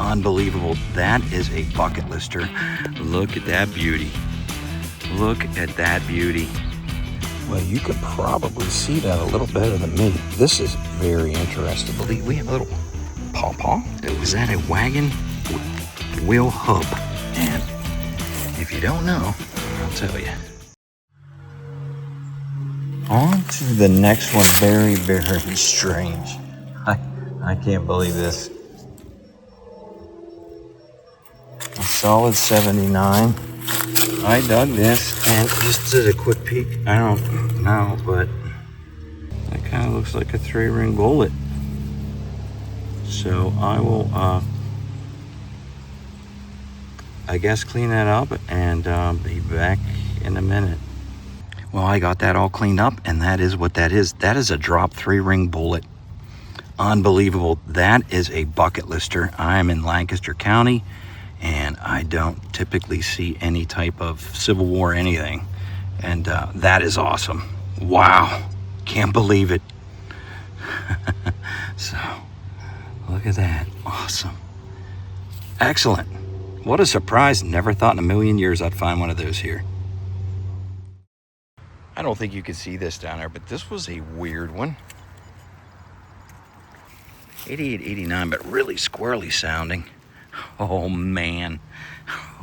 Unbelievable. That is a bucket lister. Look at that beauty. Look at that beauty. Well, you could probably see that a little better than me. This is very interesting. We have a little pawpaw. Was that a wagon wheel hub? And if you don't know, I'll tell you. On to the next one. Very, very strange. I can't believe this. A solid 79. I dug this and just did a quick peek. I don't know, but that kind of looks like a 3-ring bullet. So I will, I guess, clean that up and be back in a minute. Well, I got that all cleaned up, and that is what that is. That is a drop 3-ring bullet. Unbelievable. That is a bucket lister. I am in Lancaster County, and I don't typically see any type of Civil War anything. And that is awesome. Wow. Can't believe it. So, look at that. Awesome. Excellent. What a surprise. Never thought in a million years I'd find one of those here. I don't think you could see this down there, but this was a weird one. 88, 89, but really squirrely sounding. Oh, man.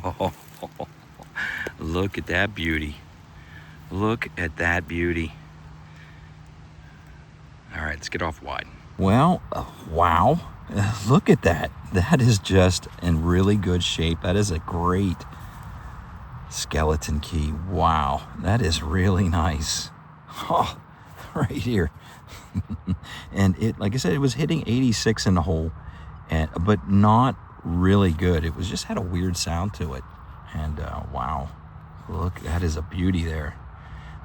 Oh, look at that beauty. Look at that beauty. All right, let's get off wide. Well, wow. Look at that. That is just in really good shape. That is a great skeleton key. Wow, that is really nice. Oh, right here. And it, like I said, it was hitting 86 in the hole, but not really good. It was just had a weird sound to it. And wow, look, that is a beauty there.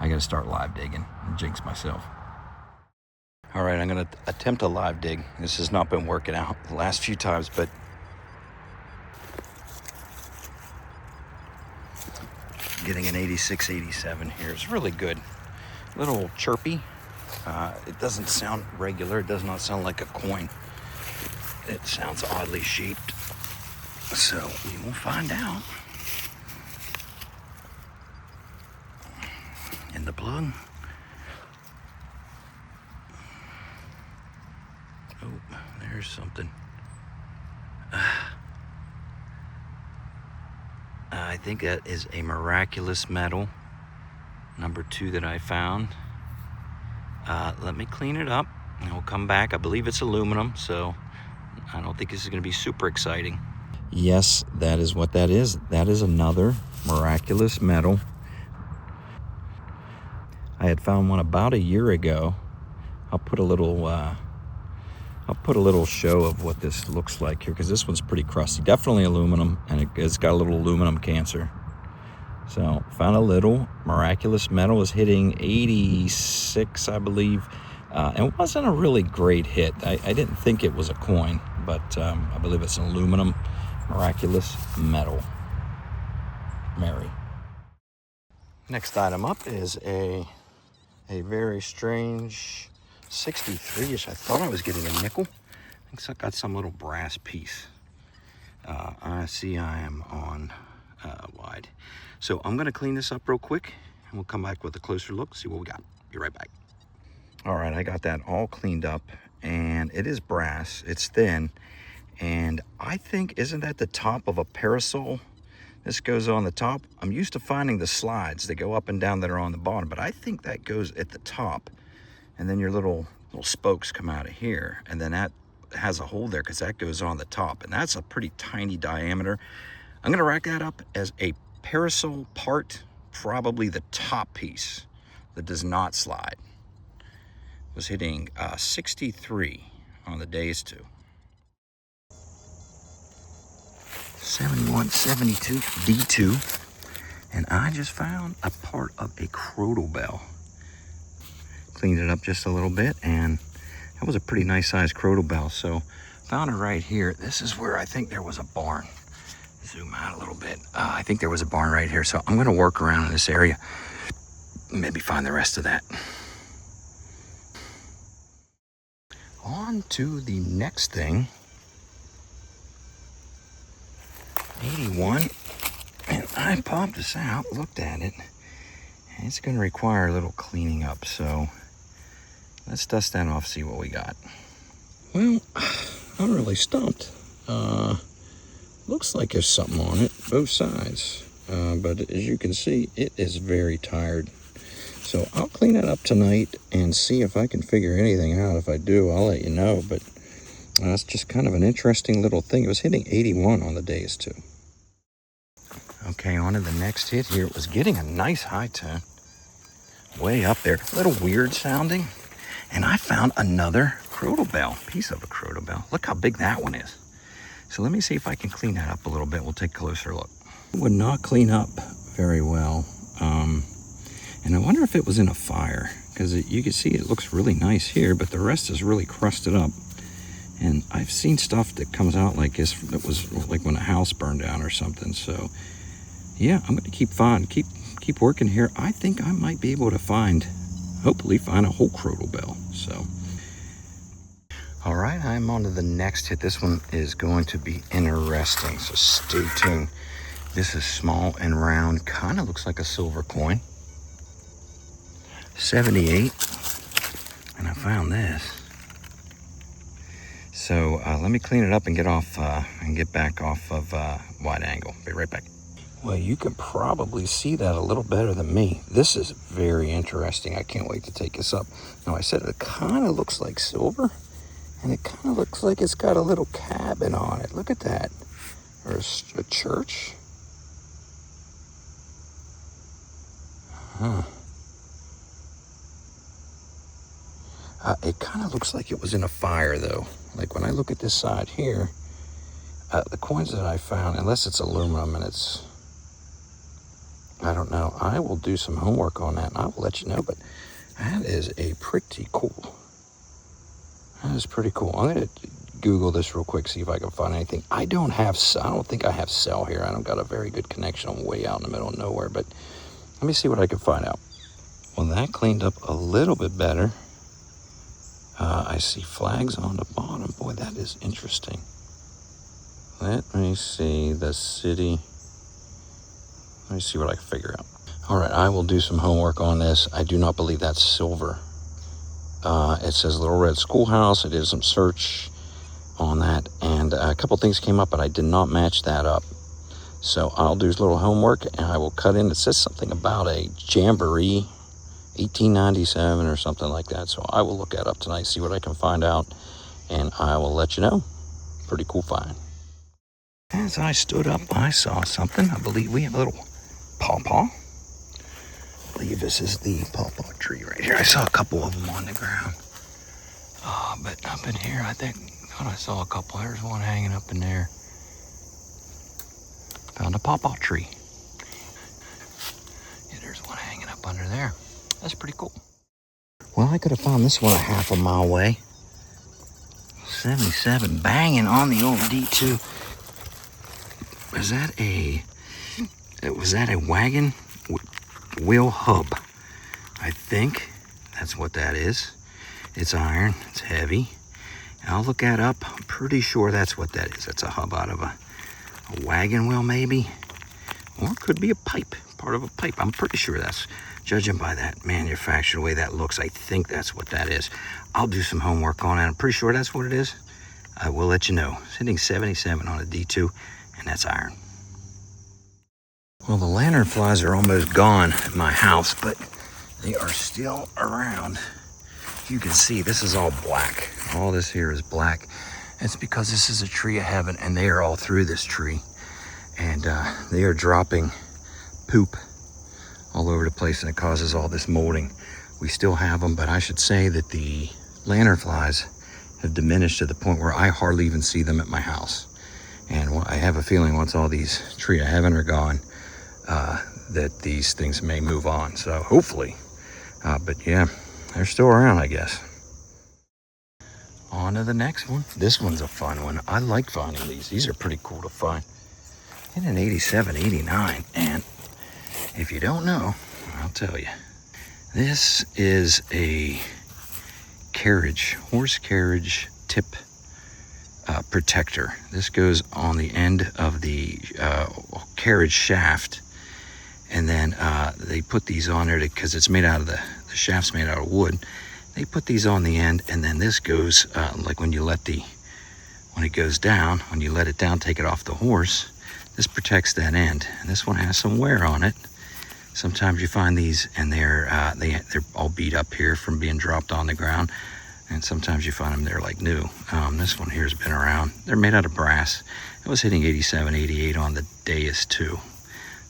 I gotta start live digging and jinx myself. All right, I'm gonna attempt a live dig. This has not been working out the last few times, but getting an 86, 87 here is really good. A little chirpy. It doesn't sound regular. It does not sound like a coin. It sounds oddly shaped. So we will find out. In the plug. Oh, there's something. I think that is a miraculous metal, number 2 that I found. Let me clean it up and we'll come back. I believe it's aluminum, so I don't think this is going to be super exciting. Yes, that is what that is. That is another miraculous metal. I had found one about a year ago. I'll put a little show of what this looks like here, because this one's pretty crusty. Definitely aluminum, and it's got a little aluminum cancer. So found a little miraculous metal. Is hitting 86, I believe. And it wasn't a really great hit. I didn't think it was a coin, but I believe it's an aluminum miraculous metal. Mary. Next item up is a very strange 63-ish. I thought I was getting a nickel. I think I got some little brass piece. I see I am on wide. So I'm gonna clean this up real quick and we'll come back with a closer look, see what we got. Be right back. All right, I got that all cleaned up, and it is brass. It's thin, and I think, isn't that the top of a parasol? This goes on the top. I'm used to finding the slides that go up and down that are on the bottom, but I think that goes at the top, and then your little spokes come out of here, and then that has a hole there because that goes on the top, and that's a pretty tiny diameter. I'm gonna rack that up as a parasol part, probably the top piece that does not slide. Was hitting 63 on the days 2. 71, 72, D2. And I just found a part of a crotal bell. Cleaned it up just a little bit, and that was a pretty nice sized crotal bell. So found it right here. This is where I think there was a barn. Zoom out a little bit. I think there was a barn right here. So I'm gonna work around in this area, maybe find the rest of that. On to the next thing. 81. And I popped this out, looked at it. And it's going to require a little cleaning up. So let's dust that off, see what we got. Well, I'm really stumped. Looks like there's something on it, both sides. But as you can see, it is very tired. So I'll clean it up tonight and see if I can figure anything out. If I do, I'll let you know. But that's just kind of an interesting little thing. It was hitting 81 on the days too. Okay, on to the next hit here. It was getting a nice high tone. Way up there. A little weird sounding. And I found another crotal bell. Piece of a crotal bell. Look how big that one is. So let me see if I can clean that up a little bit. We'll take a closer look. It would not clean up very well. And I wonder if it was in a fire. Because you can see it looks really nice here, but the rest is really crusted up. And I've seen stuff that comes out like this that was like when a house burned down or something. So yeah, I'm going to keep working here. I think I might be able to hopefully find a whole crotal bell. So all right, I'm on to the next hit. This one is going to be interesting, so stay tuned. This is small and round, kind of looks like a silver coin. 78, and I found this. So let me clean it up and get back off of wide angle. Be right back. well, you can probably see that a little better than me. This is very interesting. I can't wait to take this up. Now, I said it kind of looks like silver. And it kind of looks like it's got a little cabin on it. Look at that. Or a church. Huh. It kind of looks like it was in a fire, though. Like when I look at this side here, the coins that I found, unless it's aluminum and it's, I don't know. I will do some homework on that and I will let you know. But that is a pretty cool. That is pretty cool. I'm going to Google this real quick, see if I can find anything. I don't think I have cell here. I don't got a very good connection. I'm way out in the middle of nowhere, but let me see what I can find out. Well, that cleaned up a little bit better. I see flags on the bottom. Boy, that is interesting. Let me see the city. Let me see what I can figure out. All right, I will do some homework on this. I do not believe that's silver. It says Little Red Schoolhouse. I did some search on that, and a couple things came up, but I did not match that up. So I'll do a little homework, and I will cut in. It says something about a jamboree, 1897 or something like that. So I will look that up tonight, see what I can find out, and I will let you know. Pretty cool find. As I stood up, I saw something. I believe we have a little pawpaw. I believe this is the pawpaw tree right here. I saw a couple of them on the ground. But up in here, I thought I saw a couple. There's one hanging up in there. Found a pawpaw tree. Yeah, there's one hanging up under there. That's pretty cool. Well, I could have found this one a half a mile away. 77 banging on the old D2. Was that a wagon wheel hub? I think that's what that is. It's iron, it's heavy. I'll look that up. I'm pretty sure that's what that is. That's a hub out of a wagon wheel maybe. Or it could be a pipe, part of a pipe. I'm pretty sure that's, judging by that manufactured way that looks, I think that's what that is. I'll do some homework on it. I'm pretty sure that's what it is. I will let you know. It's hitting 77 on a D2, and that's iron. Well, the lanternflies are almost gone at my house, but they are still around. You can see this is all black. All this here is black. It's because this is a tree of heaven, and they are all through this tree. And they are dropping poop all over the place, and it causes all this molding. We still have them, but I should say that the lanternflies have diminished to the point where I hardly even see them at my house. And I have a feeling once all these tree of heaven are gone, that these things may move on. So hopefully, but yeah, they're still around, I guess. On to the next one. This one's a fun one. I like finding these. These are pretty cool to find. In an 87, 89, and if you don't know, I'll tell you. This is a carriage, horse carriage tip protector. This goes on the end of the carriage shaft, and then they put these on there because it's made out of the shaft's made out of wood. They put these on the end, and then this goes like when it goes down, when you let it down, take it off the horse, this protects that end. And this one has some wear on it. Sometimes you find these and they're all beat up here from being dropped on the ground, and sometimes you find them they're like new. This one here has been around. They're made out of brass. It was hitting 87, 88 on the dais too.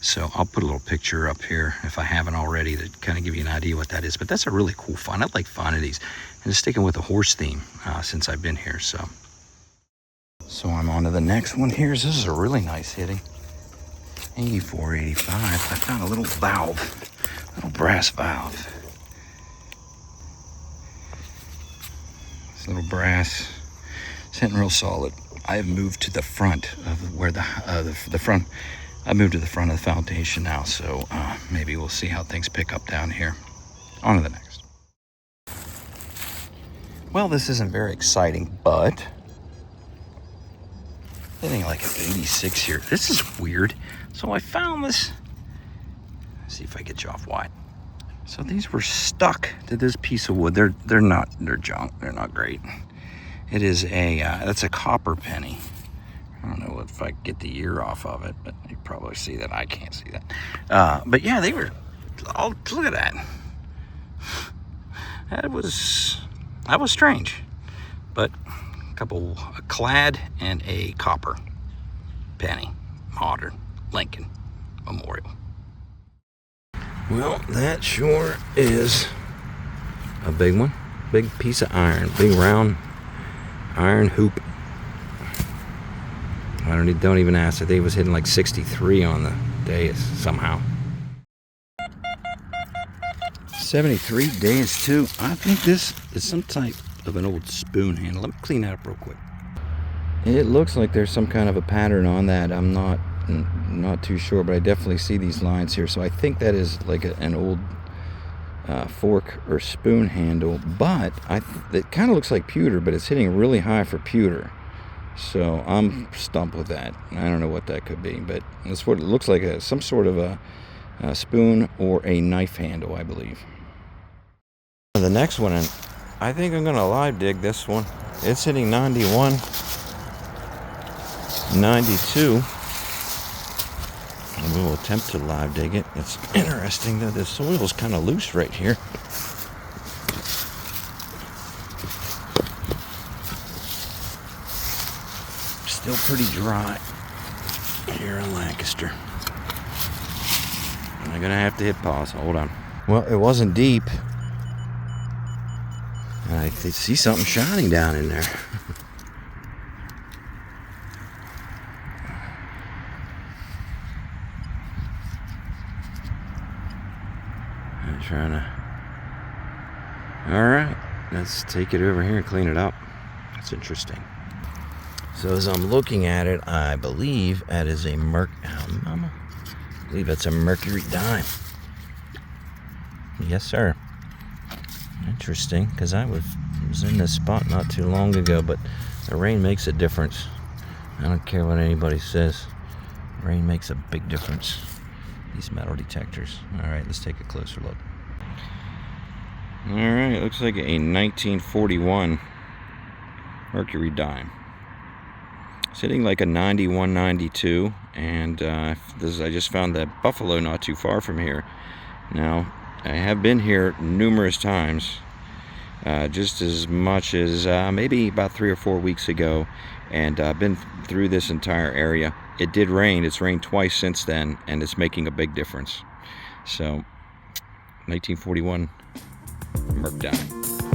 So I'll put a little picture up here if I haven't already to kind of give you an idea what that is. But that's a really cool find. I like finding these and just sticking with the horse theme since I've been here. So I'm on to the next one here. This is a really nice hitting. 84, 85. I found a little valve, little brass valve. This little brass, it's hitting real solid. I have moved to the front of where the front. I moved to the front of the foundation now, so maybe we'll see how things pick up down here. On to the next. Well, this isn't very exciting, but hitting like an 86 here. This is weird. So I found this. Let's see if I get you off wide. So these were stuck to this piece of wood. They're junk. They're not great. It is that's a copper penny. I don't know if I get the ear off of it, but you probably see that. I can't see that. But yeah, they were. Oh, look at that. That was strange. But a clad and a copper penny, modern Lincoln Memorial. Well, that sure is a big one. Big piece of iron, big round iron hoop. Don't even ask. I think it was hitting like 63 on the dais somehow. 73 dais too. I think this is some type of an old spoon handle. Let me clean that up real quick. It looks like there's some kind of a pattern on that. I'm not too sure, but I definitely see these lines here. So I think that is like an old fork or spoon handle. But it kind of looks like pewter, but it's hitting really high for pewter. So I'm stumped with that. I don't know what that could be, but that's what it looks like, some sort of a spoon or a knife handle, I believe. The next one, and I think I'm going to live dig this one. It's hitting 91, 92. And we will attempt to live dig it. It's interesting that the soil is kind of loose right here. Still pretty dry here in Lancaster. I'm gonna have to hit pause. Hold on. Well, it wasn't deep. I see something shining down in there. I'm trying to. All right, let's take it over here and clean it up. That's interesting. So as I'm looking at it, I believe that is a it's a mercury dime. Yes, sir. Interesting, because I was in this spot not too long ago, but the rain makes a difference. I don't care what anybody says. Rain makes a big difference. These metal detectors. All right, let's take a closer look. All right, looks like a 1941 mercury dime. Sitting like a 91, 92, and I just found that buffalo not too far from here. Now, I have been here numerous times, just as much as maybe about 3 or 4 weeks ago, and I've been through this entire area. It did rain. It's rained twice since then, and it's making a big difference. So, 1941 Merc dime.